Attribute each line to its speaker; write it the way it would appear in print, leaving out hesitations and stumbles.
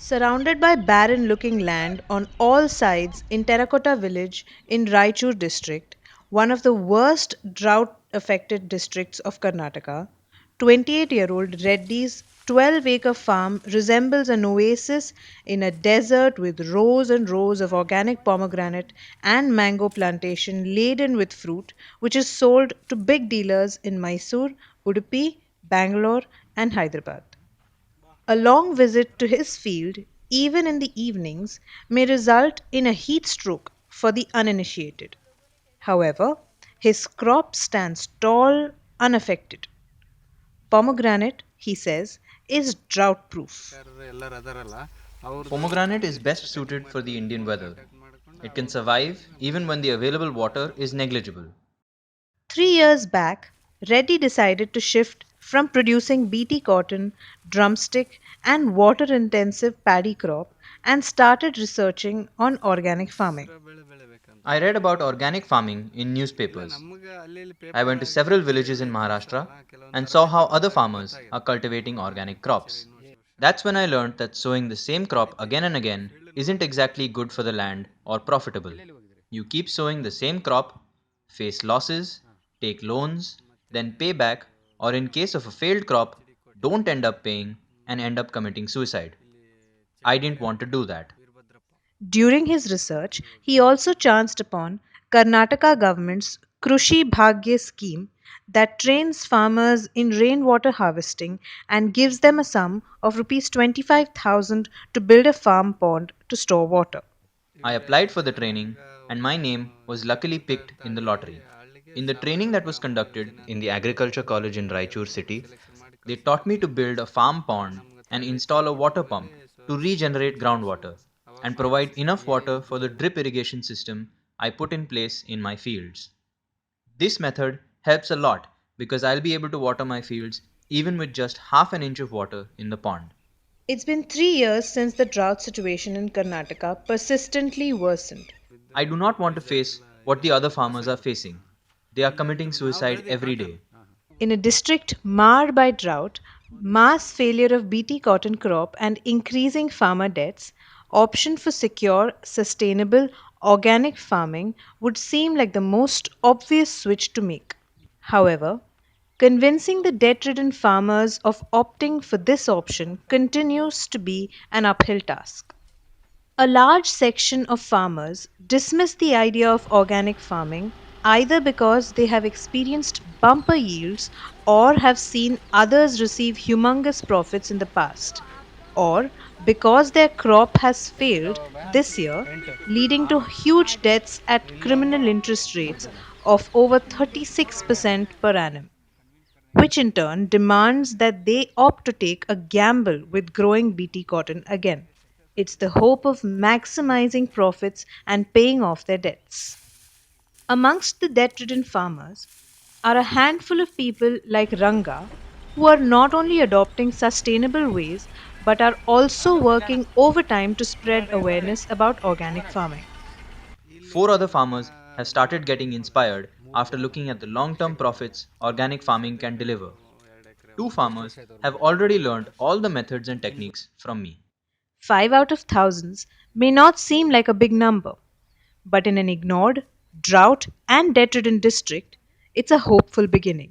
Speaker 1: Surrounded by barren looking land on all sides in Terracotta village in Raichur district, one of the worst drought affected districts of Karnataka, 28-year-old Reddy's 12-acre farm resembles an oasis in a desert with rows and rows of organic pomegranate and mango plantation laden with fruit, which is sold to big dealers in Mysore, Udipi, Bangalore, and Hyderabad. A long visit to his field, even in the evenings, may result in a heat stroke for the uninitiated. However, his crop stands tall, unaffected. Pomegranate, he says, is drought proof.
Speaker 2: Pomegranate is best suited for the Indian weather. It can survive even when the available water is negligible.
Speaker 1: 3 years back, Reddy decided to shift from producing BT cotton, drumstick, and water intensive paddy crop and started researching on organic farming.
Speaker 2: I read about organic farming in newspapers. I went to several villages in Maharashtra and saw how other farmers are cultivating organic crops. That's when I learned that sowing the same crop again and again isn't exactly good for the land or profitable. You keep sowing the same crop, face losses, take loans, then pay back, or in case of a failed crop, don't end up paying and end up committing suicide. I didn't want to do that.
Speaker 1: During his research, he also chanced upon Karnataka government's Krushi Bhagya scheme that trains farmers in rainwater harvesting and gives them a sum of rupees 25,000 to build a farm pond to store water.
Speaker 2: I applied for the training, and my name was luckily picked in the lottery. In the training that was conducted in the agriculture college in Raichur city, they taught me to build a farm pond and install a water pump to regenerate groundwater and provide enough water for the drip irrigation system I put in place in my fields. This method helps a lot because I'll be able to water my fields even with just half an inch of water in the pond.
Speaker 1: It's been 3 years since the drought situation in Karnataka persistently worsened.
Speaker 2: I do not want to face what the other farmers are facing. They are committing suicide every day.
Speaker 1: In a district marred by drought, mass failure of BT cotton crop, and increasing farmer debts, option for secure, sustainable, organic farming would seem like the most obvious switch to make. However, convincing the debt ridden farmers of opting for this option continues to be an uphill task. A large section of farmers dismiss the idea of organic farming either because they have experienced bumper yields or have seen others receive humongous profits in the past, or because their crop has failed this year, leading to huge debts at criminal interest rates of over 36% per annum, which in turn demands that they opt to take a gamble with growing BT cotton again. It's the hope of maximizing profits and paying off their debts. Amongst the debt ridden farmers are a handful of people like Ranga who are not only adopting sustainable ways but are also working overtime to spread awareness about organic farming.
Speaker 2: Four other farmers have started getting inspired after looking at the long term profits organic farming can deliver. Two farmers have already learned all the methods and techniques from me.
Speaker 1: 5 out of thousands may not seem like a big number, but in an ignored, drought, and debt ridden district, it's a hopeful beginning.